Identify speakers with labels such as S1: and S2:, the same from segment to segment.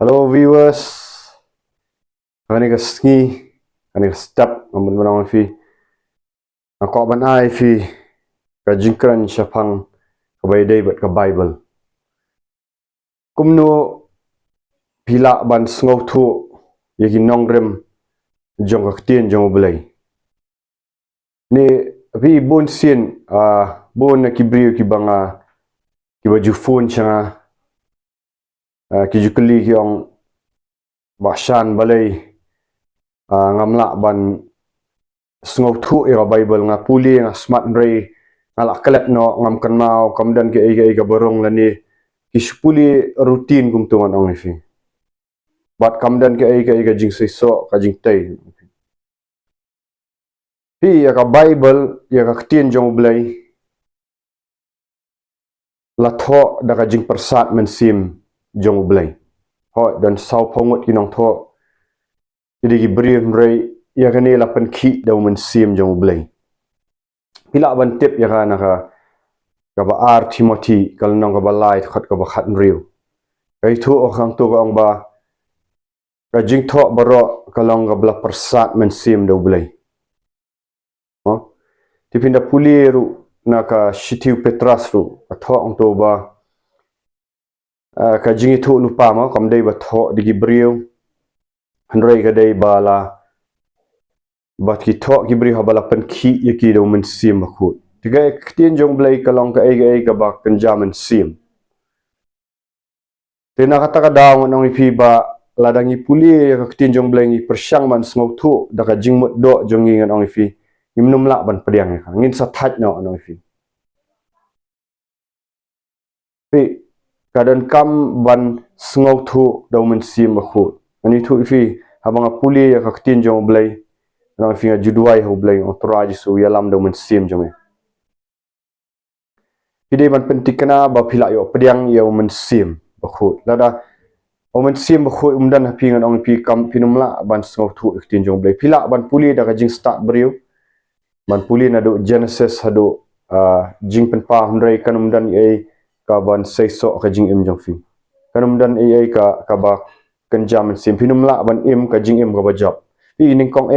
S1: Hello viewers, kani ka kani ka step namun manang fi, ako ban ai fi ka jingkran syapang ka bay bat ka Bible. Kumno pila ban sngewthuh yaki nongrem jong ka tien jong Balei. Ni vi bon sin bon na kibriu ki banga ki baju phone changa ki jukli ki ong bashan Balei ngamla ban sngewthuh ya Bible nga pule nga smart ray ngala kalet no ngam kanau kamdan ke ai barong lani kispuli rutin kum tuan ong ifi bat kamdan ke ai jingseisoh ka jingtai hi ya ka Bible ya ka tien jong Balei la tho da ka jing persat men sim jong Balei ho dan sau pongot kinong tho jadi ki brim ray ya ka ni la pen khi da men sim jong Balei pila ban tip ya ka na ka ba ar Timothy kal nong ka Balei khat ka ba khat riu kai thu o khang tu ka ong ba ka jing tho baro kalong ka bla persat men sim do Balei ho tipinda puli ru na ka shitiu petras ru ka tho ong tu ba ka jing thu lupa ma kam dei ba tho digi briu hanrei ka dei bala bat ki tho ki briu ha bala pen khi yaki do men sim ba khu tiga tien jong Balei kalong ka ai ka ba kan jaman sim tena kata ka daw nong ipi ba ladangi puli ka tien jong Balei ngi persyang man sngewthuh da ka jingmut do jong ngi nong ifi ngimnum la ban pediang ka ngin sa thaj no nong ifi pi kadan kam ban sngewthuh do men sim ba khu ani thu ifi habanga puli ka tien jong Balei nong ifi juduai ho Balei authorize su yalam do men sim jong ide ban pentikna ba phila yo pediang yo men sim ba khu lada omen sim ba khu umdan hapi ngan ong pi kam pinumla ban sngewthuh tien jong Balei phila ban puli da ka jing start briu ban puli na do Genesis hado jing penpa hundrei kanum dan ai ka ban seisoh ka jing im jong fi kanum dan ai ka ba kan jaman sim pinumla ban im ka jing im ka ba job pi ning kong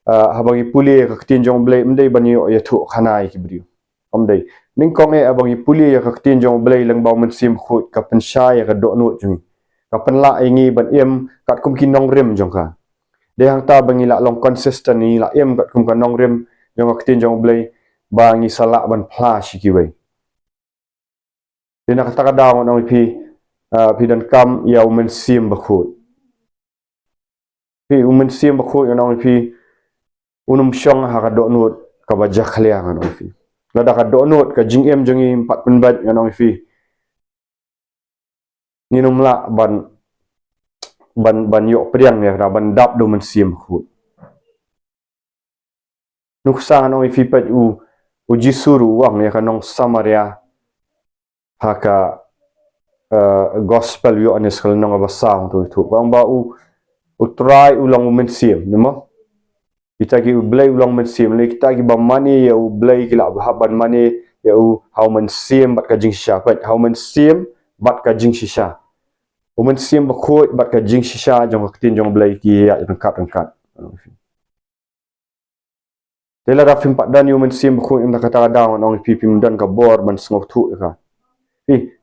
S1: habangi puli ka tien jong Balei mdei ban yo ya thu khanai ki briu omdei ning kong abangi puli ka tien jong Balei lang ba men sim khu ka pensha ya ka do no jung ka penla ingi ban im kat kum ki nong rim jong ka de hang ta bangi la long consistent ni la im kat kum ka nong rim jong ka tien jong Balei bangi sala ban phla shiki wei dina kata ka daw nong pi dan kam ya men sim ba khu pi men sim ba khu nong pi unum syong ha ka do no ka ba jakhlia nong pi lada ka do no ka jing em jongi 4 penbat nong pi nginum la ban yo priang ya ban dap do men sim khu nuksa nong ifi pat u jisuru wang ya kanong Samaria haka gospel yo anis kal nong abasang tu wang ba u try ulang men sim nimo kita ki Balei ulang men sim le kita ki ba mani ya u Balei ki la ban mani ya u how men sim bat ka jing sha pat how men sim bat ka jing shisha u men sim ba khoi bat ka jing shisha jong ka tin jong Balei ki ya rangkat Dela da fim pat dan yu men sim khu im da kata daw nong pim dan ka bor ban sngewthuh ka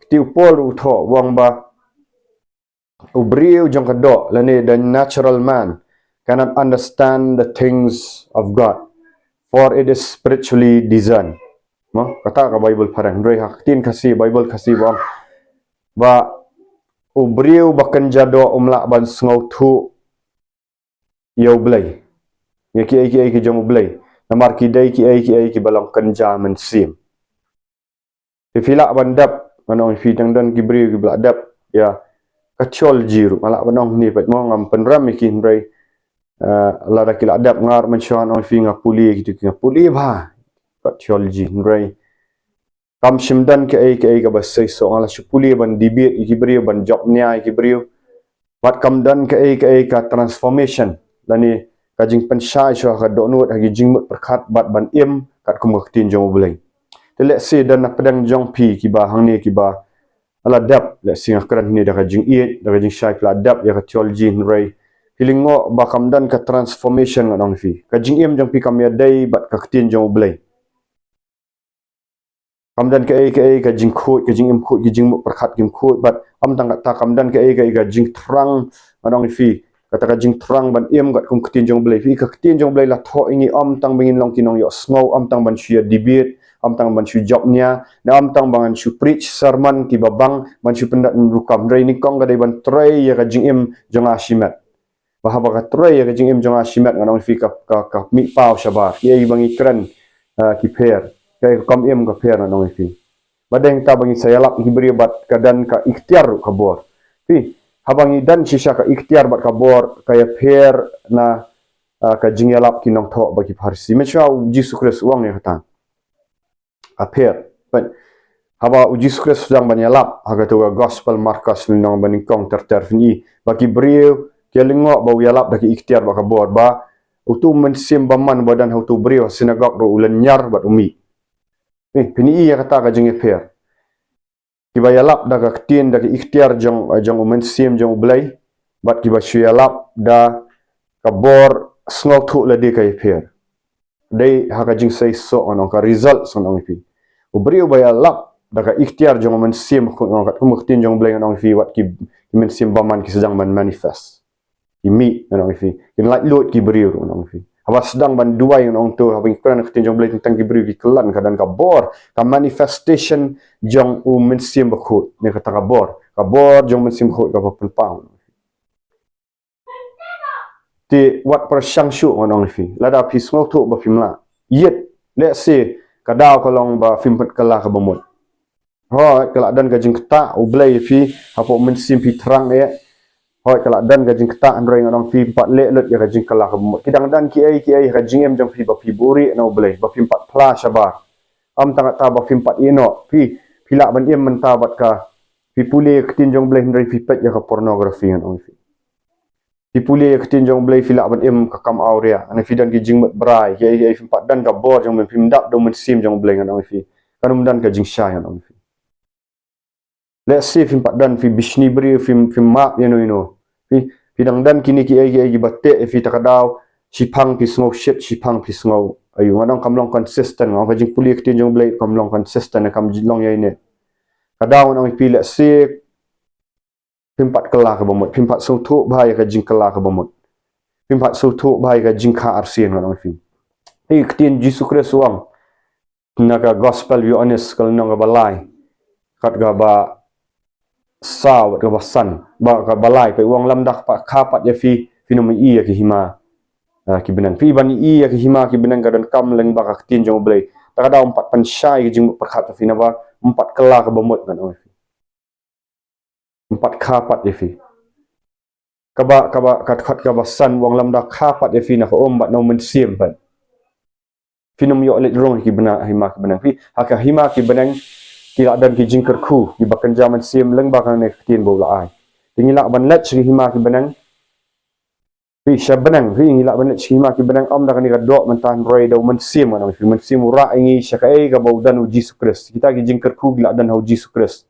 S1: ti pol u tho wang ba u briu jong ka do lani the natural man cannot understand the things of God for it is spiritually discerned no kata ka Bible parang roi hak tin kasi Bible kasi wang ba u briu bakan jado umla ban sngewthuh yo Balei ki jong Balei namar ki dai ki ki balang kanja men sim fila bandap manong fi dang dan ki bri ki bladap ya kachol jiru mala banong ni pat mo ngam penram ki hindrai la da ki ladap ngar men shan on fi ngapuli ki tu ngapuli ba kachol ji hindrai kam shimdan ke ai ka ba sei so ala shupuli ban dibi ki bri ban job nya ki bri pat kam dan ke ai ka transformation lani ka jing pen sha sho ka do nut ha gi jing mut perkhat bat ban im kat kum tin jong Balei te let's say dan pedang jong pi ki ba hang ni ki ba aladap le singa kran ni da ka jing it da ka jing shai pla adap ya ka theology rai hilingo ba kamdan ka transformation ngadong fi ka jing em jong pi kam ya dai bat ka tin jong blai kamdan ka jing khot ka jing em khot ki jing mu prakhat kim khot bat am tang ta kamdan ka jing trang ngadong fi kata ka jing trang ban em gat kum tin jong blai fi ka tin jong blai la tho ingi am tang bingin long kinong yo snow am tang ban shia debate am tang ban shu jobnya na am tang ban shu preach sermon ki babang ban shu pendat rukam rai ni kong ga dai ban trai ya ka jing em jong ashimat bahaba ka trai ya ka jing em jong ashimat nganong fi ka mi pau shabar ye bangi kran ki pher kai kom em ka pher nganong fi badeng ta bangi sayalap ki beri bat kadan ka ikhtiar ka bor fi habangi dan shisha ka ikhtiar bat ka bor kaya pher na ka jingyalap kinong tho bagi farsi mecha uji sukres uang ya kata appear but haba uji sukres sedang banyalap haga tu gospel markas nong baningkong terterfni bagi beriu kelingo bau yalap bagi ikhtiar baka bor ba utu mensim baman badan hau tu beriu sinagog ro ulen nyar bat umi pini ya kata ka jingi appear kiba yalap daga ketin daga ikhtiar jong mensim jong ublai bat kiba syalap da kabor sngewthuh la de ka appear dai haga jingseisoh onong ka result sonong pi ubrio baya lap daga ikhtiar jong mensim ko ngat kumuktin jong bleng onong fi wat ki mensim baman ki sedang man manifest imi onong fi in like load ki brio onong fi haba sedang ban duai onong tu haba ikran ketin jong bleng tentang ki brio ki kelan kadan ka bor ka manifestation jong mensim bakut ne kata ka bor jong mensim bakut ka penpang ti wat persyangshu onong fi lada pi sngewthuh ba fimla yet let's say kadau kalong ba fimpet kala ka bomot hoi kala dan gajing keta ublai fi hapo mensim pi terang ya hoi kala dan gajing keta androi ngadong fi 4 le lut ya gajing kala ka bomot kidang dan ki ai gajing em jong fi ba fi buri na ublai ba fi 4 pla shabar am tang ta ba fi 4 ino fi pila ban em mentabat ka fi pule ketin jong blai ndrai fi pet ya ka pornografi ngadong fi di pule ketin jong blai filak ban em ka kam aurea ana fidan ki jingmet brai ye fimpat dan ka bor jong men fimdak do men sim jong blai ngan fi kanum dan ka jingsai ngan fi let's see fimpat dan fi bishni bri fim map you fi fidang dan kini ki ai batte fi takadau sipang pi snow shit sipang pi snow ayu ngadong kamlong consistent ngau ka jing pule ketin jong blai kamlong consistent kam jilong ye ne kadau nang pi let's see pimpat kela ka bomot pimpat sngewthuh bahai ka jing kela ka bomot pimpat sngewthuh bahai ka jing kha arsien nang fi ketin Jesus Christ wang naga gospel you honest kal nang balai kat ga ba saw ga ba san ba ka balai pe wang lam dak pa khapat ya fi finomi ya ki hima ki benang fi bani ya ki hima ki benang ga dan kam leng ba ka ketin jong blai ta da 4 pansyai ki jing perkhat fi na ba 4 kela ka bomot kan fi 4 khapat ya fi kaba kat kabasan wang lam dak khapat ya fi na ko ombat no mensim pan finom yo let rong ki bena hima ki benang fi haka hima ki benang ki dan ki jingker khu ki bakan jaman sim leng bakang ne ketin bo la ai tingila ban let chi hima ki benang fi shabenang fi ngila ban let chi hima ki benang om dak ni ka dok mentan roi do mensim kan fi mensim ura ingi shakai ka bo dan uji sukres kita ki jingker khu gila dan uji sukres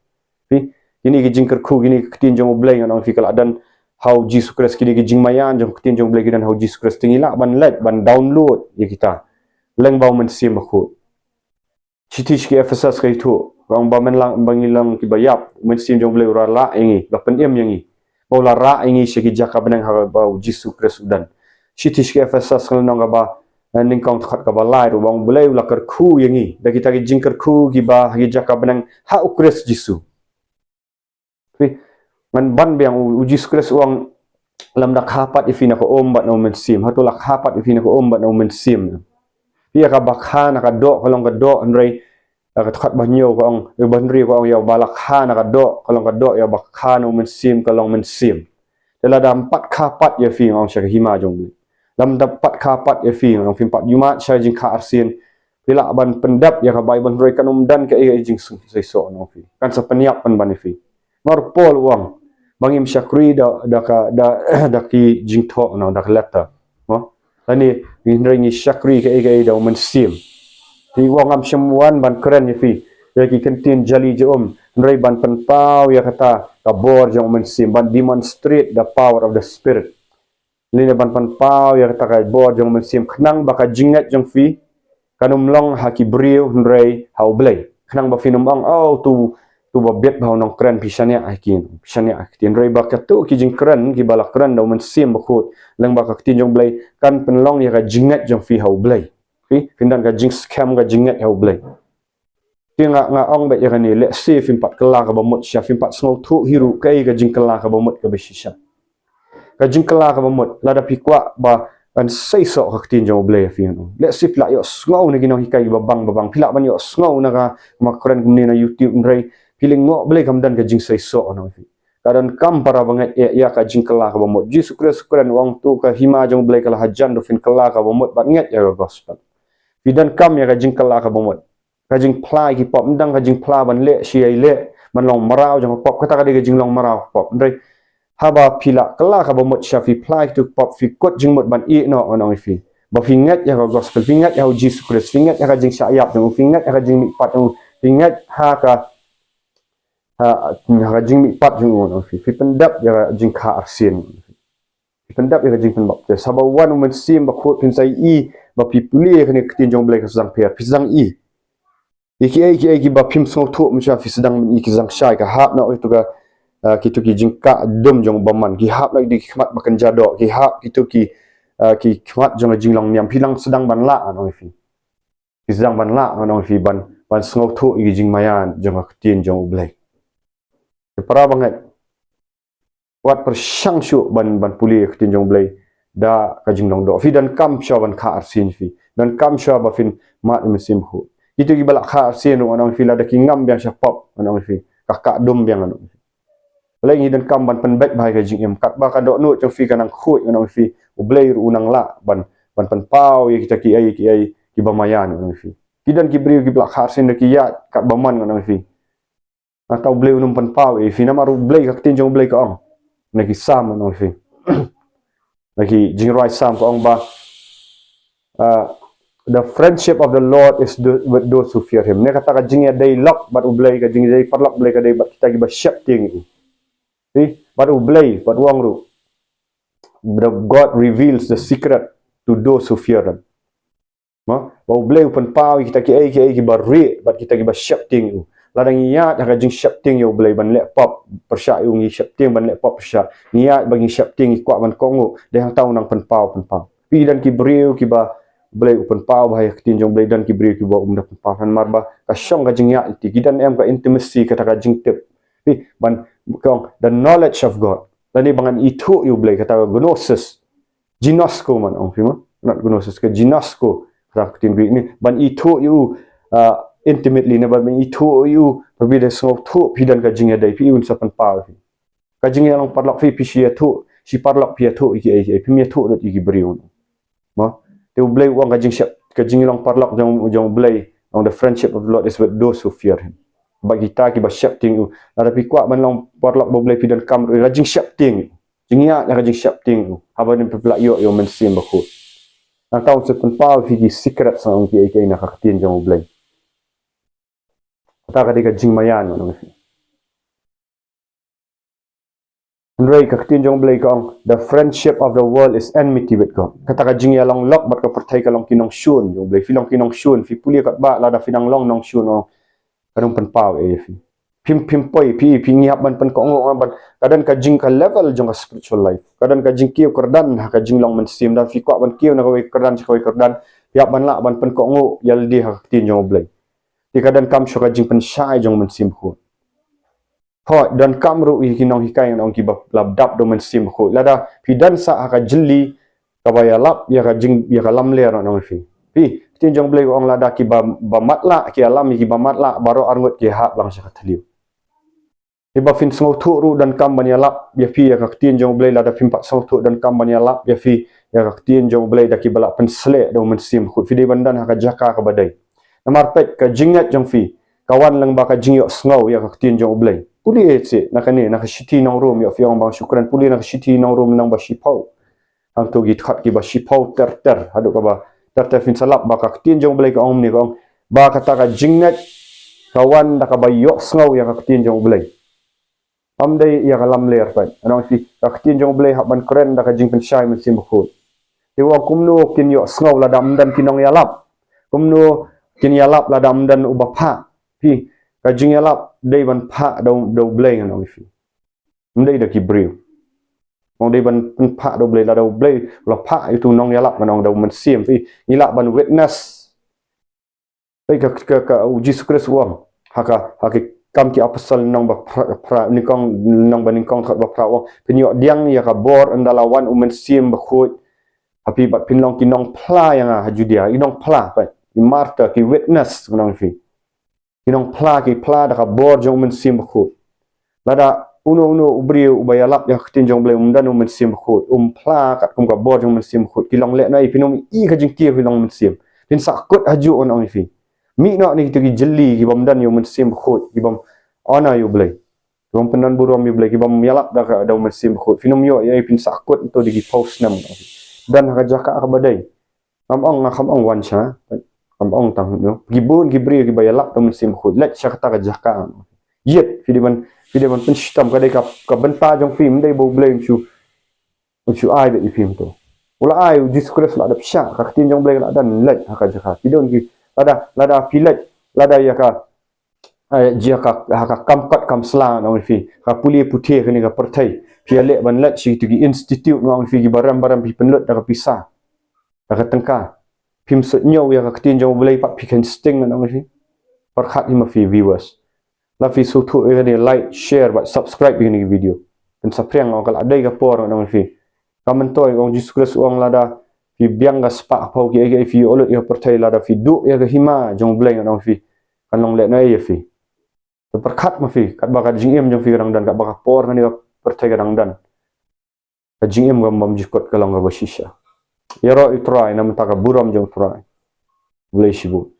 S1: fi ini ki jingker khu gini ketin jong blai kan fi kala dan how Jesus Christ kini ki jingmayan jong ketin jong blai dan how Jesus Christ tingila ban let ban download ya kita leng bau mensim aku chitish ki Ephesus kai tu bang ba men lang bangilang ki bayap mensim jong blai ura la ingi ba pen em yangi bau la ra ingi shi ki jaka benang ha bau Jesus Christ dan chitish ki Ephesus kan nang ba ning kong khat ka ba lai ru bang blai la kar khu yangi da kita ki jingker khu ki ba ki jaka benang ha Christ Jesus man ban biang uji sukres uang lam dak hapat ifina ko ombat no mensim hatulak hapat ifina ko ombat no mensim pia ka bakha na ka do kolong ka do andrei ka khat banyo ko ong banri ko ong ya balak ha na ka do kolong ka do ya bakha no mensim kolong mensim dela dam 4 khapat ya fi ong sha hima jong lam dapat khapat ya fi ong fi 4 jumat sha jing kha arsin pila ban pendap ya ka bai ban roi kanum dan ka jing jingseisoh no fi kan sa peniap pan ban fi mar pol uang bangim syakri da ki jingtho no da letter no ani ni syakri ke da mensim ti wong am semwan ban keren fi ya ki kentin jali je Nrai ban penpau ya kata kabor jong mensim ban demonstrate the power of the spirit. Lina ban penpau ya kata kabor jong mensim kenang baka jingat jong fi kanum long haki brio nrai hau blai. Kenang ba finum ang tu ba bet bau nong kren pisania akin pisania akin nrai baka tu ki jing kren ki bala kren do mensim bakut lang baka tin jong blai kan penlong ya ka jingat jong fi hau blai. Fi findan ka jing scam ka jingat hau blai. Nga ong bet yakani let's see fimpat kela ka bamut sya fimpat sngewthuh hiru kai ka jing kela ka bamut ka besisya ka jing kela ka bamut lada pikwa ba kan seiso ka tin jong blay fi no let's see pla yo sngau na ginong hikai babang pila ban yo sngau na ka makran kumni na youtube nrai piling ngo blay kamdan ka jingseisoh no fi kadan kam para banget ya ka jing kela ka bamut ji sukran wang tu ka hima jong blay kala hajan do fin kela ka bamut bat nget ya gospel fidan kam ya ka jing kela ka bamut kajing plai ki pop ndang kajing pla ban le siai le man long marau jang pop kata kadi kajing long marau pop ndai haba pila kala ka bomot syafi plai tu pop fi kot jing mot ban i no onong fi ba fingat ya gospel fingat ya Jesus Christ fingat ya kajing syayap tu fingat ya kajing mipat tu fingat ha kajing mipat tu onong fi pendap ya kajing ka arsin pendap ya kajing pendap sabawan men sim ba khot pin sai i ba pi pule kani kitin jong blai ka sang per pisang i iki ba phim sngewthuh mcha fi sedang iki jang syai ka hap na itu ka kitu ki jingka dom jong baman ki hap lagi di khmat bakan jado ki hap kitu ki khmat jong jinglong niam pilang sedang ban la anong fi sedang ban la anong fi ban sngewthuh iki jing mayan jong tin jong blai para banget wat persyang syu ban puli tin jong blai da ka jinglong do fi dan kam sya ban kha arsin fi dan kam sya ba fin mat mesim hu itu ki balak kha sin onong fi la da ki ngam biang syapop onong fi kakak dom biang onong fi lagi dan kam ban penbet bahai ka jing em kat ba ka dok nu chong fi kanang khut onong fi ublei unang la ban penpau ye kita ki ai ki bamayan onong fi kidan ki briu ki balak kha sin da ki ya kat baman onong fi atau blei unum penpau e fi na maru blei ka tin jong blei ka ong na ki sam onong fi lagi jing rai sam ka ong ba the friendship of the Lord is with those who fear Him. Ne kata ka jing ya day lock, but ublay ka jing day parlok blay ka day, but kita giba shep ting itu. But ublay, but wang ru. God reveals the secret to those who fear Him. Ba ublay upan pau kita ki giba re, but kita giba shep ting itu. Ladang iya ka jing shep ting ya ublay ban lek pop persya yung shep ting ban lek pop persya. Niat bagi shep ting kuat ban kongu, dah yang tahu nang pen pau. Pi dan ki briu ki ba blai upan pau bahaya ketin jong blai dan ki bri ki bo umda pahan marba ka syong ka jing ya ti gidan em ka intimacy ka ta ka jing tip pi ban kong the knowledge of God lani bangan itu you blai kata gnosis ginosko man ong fima not gnosis ka ginosko ka ketin bri ni ban itu you intimately ne ban itu you pabi de sngewthuh pidan ka jing ya dai pi un sapan pau ka jing ya long parlok fi pi sia thu si parlok pi thu iki pi mi thu dot iki bri un ma they blay wang kajing long parlok jong blay on the friendship of the Lord is with those who fear Him. Bagi kita ki ba syap ting ada pi kwa ban long parlok bo blay pidan kam rajing syap ting jingya na rajing syap ting haba ni pelak yo mensim bakhu na tahu sepun pau fi secret sa ong ki na katin jong blay ta ka jing mayan no Nrai ka ketin jong blai kong the friendship of the world is enmity with God. Kata ka jing ya long lok bat ka pertai ka long kinong syun jong blai filong kinong syun fi puli kat ba la da finang long nong syun ong kadang pen pau fi pim poi pi ngiap ban pen ko ngo ban kadang ka jing ka level jong ka spiritual life kadang ka jing kiu kerdan ha ka jing long men sim dan fi kwa ban kiu na ka kerdan ka kerdan piap ban la ban pen ko ngo yal di ha ketin jong blai ti kadang kam syo ka jing pen syai jong men sim khu Hoi dan kamru ikinong hikai nong kibab labdap do mensim ko lada pidan sa aka jeli kabaya lap ya ka jing ya ka lamler nong fi tin jong blai ong lada ki ba matla ki alam ki ba matla baro arngot ki ha lang sa kathliu iba fin sngewthuh ru dan kam ban ya lap ya fi ya ka tin jong blai lada fin pat sngewthuh dan kam ban ya lap ya fi ya ka tin jong blai da ki bala pensle do mensim ko fi de bandan ha ka jaka ka badai namar pet ka jingat jong fi kawan lang ba ka jingyo sngau ya ka tin jong blai puli etse nakane nakashiti nong room yo fiong bang syukran puli nakashiti nong room nang ba shipau ang to git khat ki ba shipau ter hadu ka ba ter fin salap ba ka tin jong blai ka om ni kong ba kata ka jingat kawan dah kabayok sengau yang ketin jong belai amdai ia kalam ler pai anong fi ketin jong belai hak ban keren dah kajing pensyai mesim khut dewa kumno kin yok sengau la dam dan kinong yalap kumno kin yalap la dam dan ubapha fi kajing yalap dei ban pha do belai anong fi mdai dah kibriu mong dei ban pha do belai la do belai la pha itu nong yalap anong do mesim fi ilap ban witness pai ka uji sukres uang haka kam ki apasal nong ba pra nikong nong ba nikong thot ba pra wang penyok diang ni ka bor andalawan umen sim ba khut api bat pinlong kinong pla yang haju dia inong pla pai imarta ki witness nong fi kinong pla ki pla da ka bor jong umen sim ba khut lada uno ubri ubayalap yang ketin jong blai umdan umen sim ba khut pla kat kum ka bor jong umen sim ba khut kilong le nai pinom I ka jingki pilong umen sim pin sakut haju on ong fi mi nak ni kita gi jeli gi bam dan yo mesim khut gi bam ana yo blai bam penan burom yo blai gi bam yalap dah ka da mesim khut finom yo ai pin sakut to di post nam dan ka jaka ka badai kam ong wan cha kam ong tang no gi bun gi bri gi bayalap da mesim khut let cha ka jaka yet fidiman pin sistem ka dai ka benta jong film dai bo blai chu ai be film to ula ai discuss la da psha ka tin jong blai la dan let ka jaka fidon gi lada pilet lada ya ka jia ka kamkat kam slang nong fi ka pule putih ni ka pertai piale ban lat si tu gi institute nong fi gi baram pi penlut da ka pisah da ka tengka pim sut nyau ya ka tin jong belai pak pikan sting nong fi perkhat ni ma fi viewers la fi su tu ni like share but subscribe ni video dan sapriang ngau kala dai ka por nong fi kamentoi ong discuss uang lada fi biang ga spa pau ki ai fi olut ya pertai la da fi du ya ga hima jong bleng nong fi kanong le na ya fi perkat ma fi kat ba ka jing em jong fi rang dan kat ba ka por ni pertai ga rang dan ka jing em gam bam jikot kalong ga basisha ya ro i try nam ta ka buram jong try blai shibu